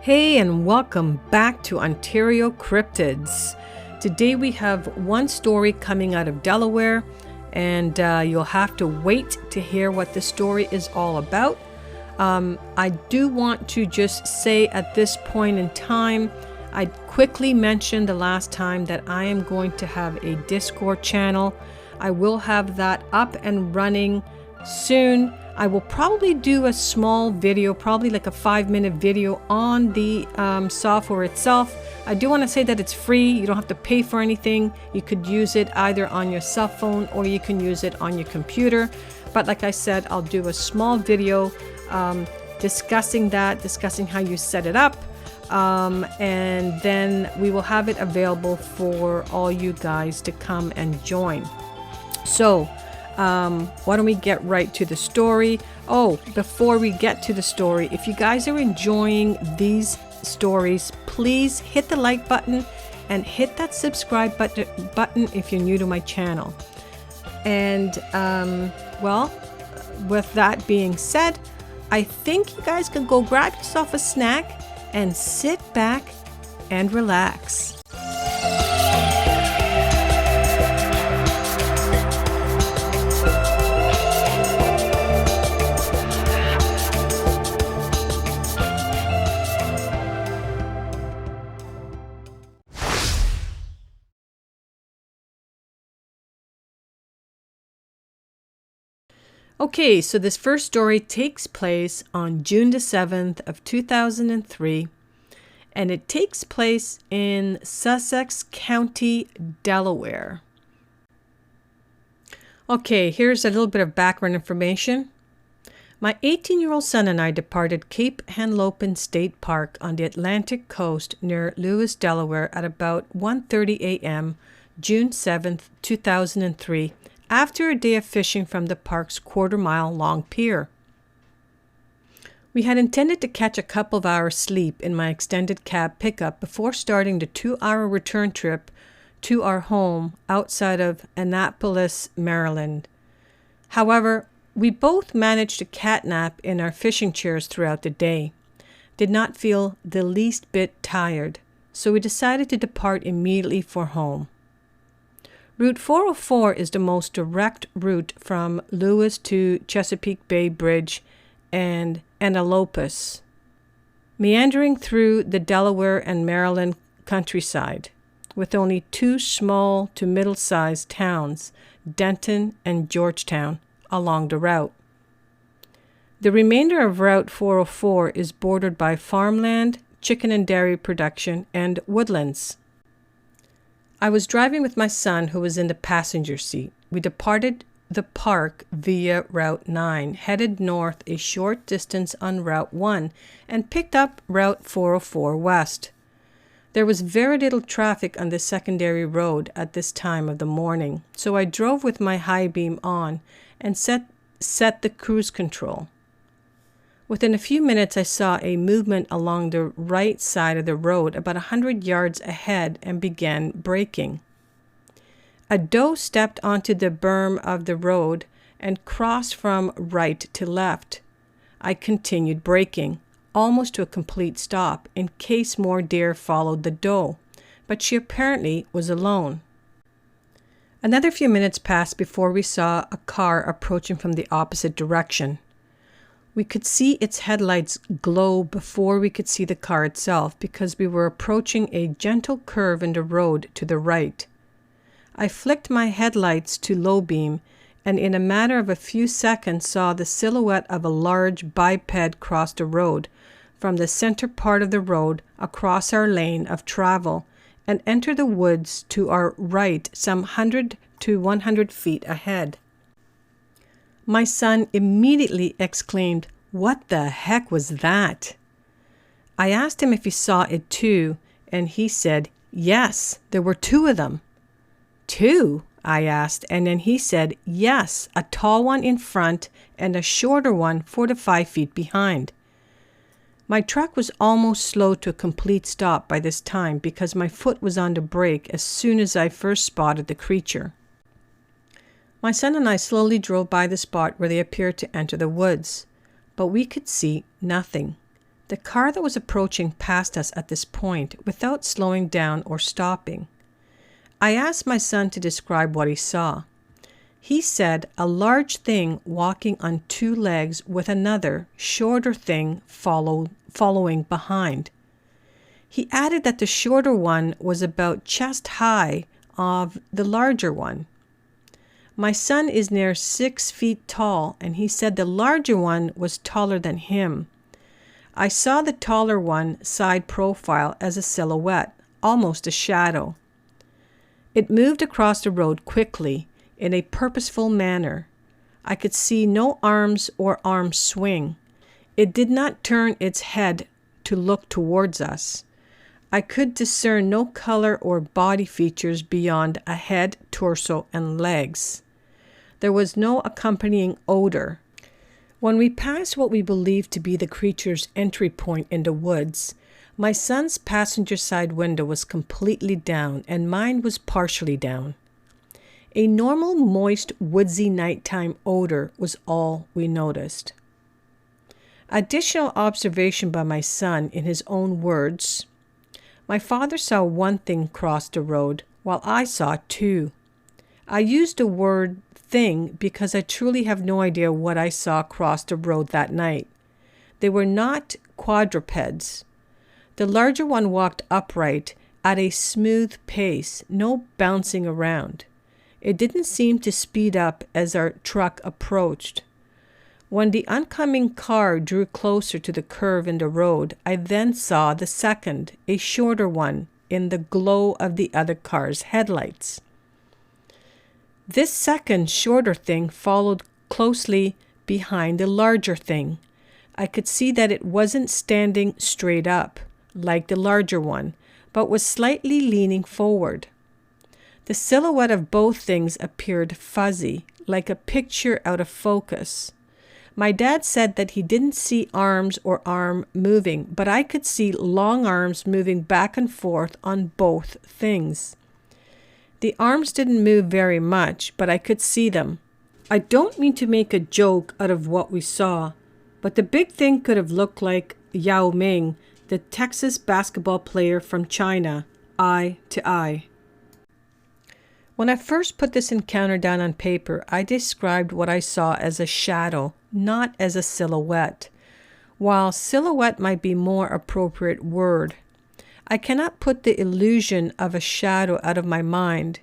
Hey, and welcome back to Ontario Cryptids. Today we have one story coming out of Delaware, and you'll have to wait to hear what the story is all about. I do want to just say at this point in time, I quickly mentioned the last time that I am going to have a Discord channel. I will have that up and running soon. I will probably do a small video, probably like a 5-minute video on the software itself. I do want to say that it's free. You don't have to pay for anything. You could use it either on your cell phone or you can use it on your computer. But like I said, I'll do a small video discussing how you set it up. And then we will have it available for all you guys to come and join. So why don't we get right to the story? Oh, before we get to the story, if you guys are enjoying these stories, please hit the like button and hit that subscribe button if you're new to my channel. And well, with that being said, I think you guys can go grab yourself a snack and sit back and relax. Okay, so this first story takes place on June the 7th of 2003, and it takes place in Sussex County, Delaware. Okay, here's a little bit of background information. My 18-year-old son and I departed Cape Henlopen State Park on the Atlantic coast near Lewes, Delaware at about 1:30 a.m., June 7th, 2003, after a day of fishing from the park's quarter-mile-long pier. We had intended to catch a couple of hours sleep in my extended cab pickup before starting the 2-hour return trip to our home outside of Annapolis, Maryland. However, we both managed to catnap in our fishing chairs throughout the day, did not feel the least bit tired, so we decided to depart immediately for home. Route 404 is the most direct route from Lewes to Chesapeake Bay Bridge and Annapolis, meandering through the Delaware and Maryland countryside, with only 2 small to middle-sized towns, Denton and Georgetown, along the route. The remainder of Route 404 is bordered by farmland, chicken and dairy production, and woodlands. I was driving with my son, who was in the passenger seat. We departed the park via Route 9, headed north a short distance on Route 1, and picked up Route 404 west. There was very little traffic on this secondary road at this time of the morning, so I drove with my high beam on and set the cruise control. Within a few minutes, I saw a movement along the right side of the road about 100 yards ahead and began braking. A doe stepped onto the berm of the road and crossed from right to left. I continued braking, almost to a complete stop, in case more deer followed the doe, but she apparently was alone. Another few minutes passed before we saw a car approaching from the opposite direction. We could see its headlights glow before we could see the car itself because we were approaching a gentle curve in the road to the right. I flicked my headlights to low beam and in a matter of a few seconds saw the silhouette of a large biped cross the road from the center part of the road across our lane of travel and enter the woods to our right some 100 to 100 feet ahead. My son immediately exclaimed, "What the heck was that?" I asked him if he saw it too, and he said, "Yes, there were 2 of them." "2?" I asked, and then he said, "Yes, a tall one in front and a shorter one 4 to 5 feet behind." My truck was almost slowed to a complete stop by this time because my foot was on the brake as soon as I first spotted the creature. My son and I slowly drove by the spot where they appeared to enter the woods, but we could see nothing. The car that was approaching passed us at this point without slowing down or stopping. I asked my son to describe what he saw. He said a large thing walking on two legs with another, shorter thing following behind. He added that the shorter one was about chest high of the larger one. My son is near 6 feet tall, and he said the larger one was taller than him. I saw the taller one side profile as a silhouette, almost a shadow. It moved across the road quickly, in a purposeful manner. I could see no arms or arm swing. It did not turn its head to look towards us. I could discern no color or body features beyond a head, torso, and legs. There was no accompanying odor. When we passed what we believed to be the creature's entry point in the woods, my son's passenger side window was completely down and mine was partially down. A normal, moist, woodsy nighttime odor was all we noticed. Additional observation by my son in his own words. My father saw one thing cross the road, while I saw two. I used the word thing because I truly have no idea what I saw cross the road that night. They were not quadrupeds. The larger one walked upright at a smooth pace, no bouncing around. It didn't seem to speed up as our truck approached. When the oncoming car drew closer to the curve in the road, I then saw the second, a shorter one, in the glow of the other car's headlights. This second, shorter thing followed closely behind the larger thing. I could see that it wasn't standing straight up, like the larger one, but was slightly leaning forward. The silhouette of both things appeared fuzzy, like a picture out of focus. My dad said that he didn't see arms or arm moving, but I could see long arms moving back and forth on both things. The arms didn't move very much, but I could see them. I don't mean to make a joke out of what we saw, but the big thing could have looked like Yao Ming, the Texas basketball player from China, eye to eye. When I first put this encounter down on paper, I described what I saw as a shadow, not as a silhouette. While silhouette might be more appropriate word, I cannot put the illusion of a shadow out of my mind.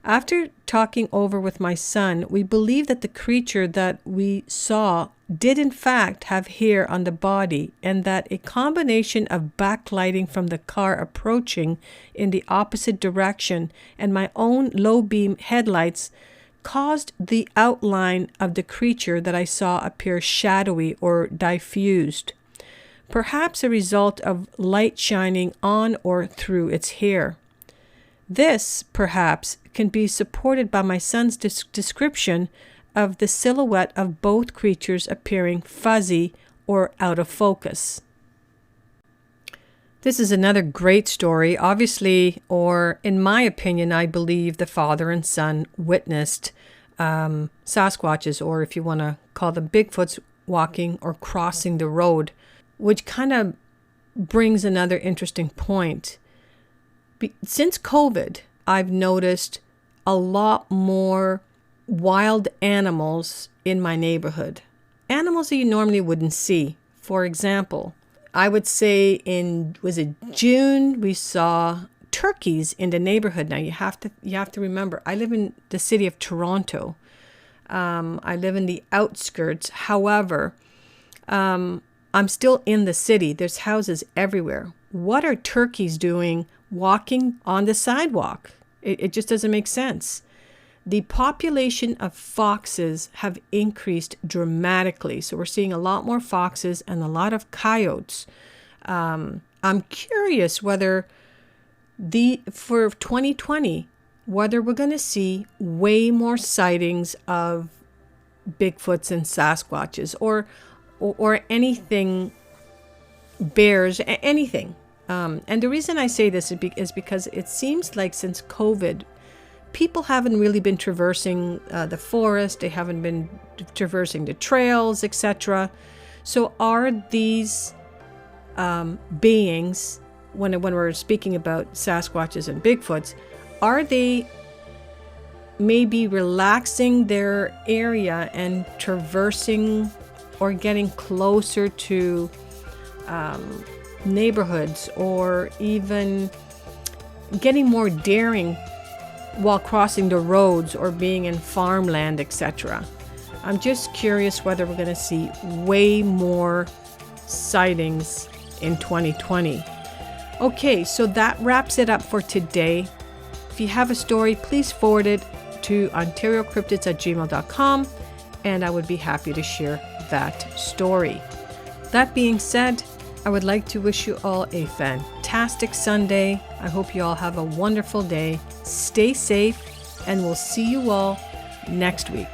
After talking over with my son, we believe that the creature that we saw did in fact have hair on the body, and that a combination of backlighting from the car approaching in the opposite direction and my own low beam headlights caused the outline of the creature that I saw appear shadowy or diffused, perhaps a result of light shining on or through its hair. This, perhaps, can be supported by my son's description of the silhouette of both creatures appearing fuzzy or out of focus. This is another great story, obviously, or in my opinion, I believe the father and son witnessed Sasquatches, or if you want to call them Bigfoots, walking or crossing the road, which kind of brings another interesting point. Since COVID, I've noticed a lot more wild animals in my neighborhood. Animals that you normally wouldn't see. For example, I would say was it June, we saw turkeys in the neighborhood. Now you have to remember, I live in the city of Toronto. I live in the outskirts. However, I'm still in the city. There's houses everywhere. What are turkeys doing walking on the sidewalk? It just doesn't make sense. The population of foxes have increased dramatically. So we're seeing a lot more foxes and a lot of coyotes. I'm curious whether for 2020, whether we're going to see way more sightings of Bigfoots and Sasquatches or anything, bears, anything. And the reason I say this is because it seems like since COVID, people haven't really been traversing the forest. They haven't been traversing the trails, etc. So are these beings, when we're speaking about Sasquatches and Bigfoots, are they maybe relaxing their area and traversing or getting closer to neighborhoods, or even getting more daring while crossing the roads or being in farmland, etc.? I'm just curious whether we're going to see way more sightings in 2020. Okay, so that wraps it up for today. If you have a story, please forward it to OntarioCryptids@gmail.com, and I would be happy to share that story. That being said, I would like to wish you all a fantastic Sunday. I hope you all have a wonderful day. Stay safe, and we'll see you all next week.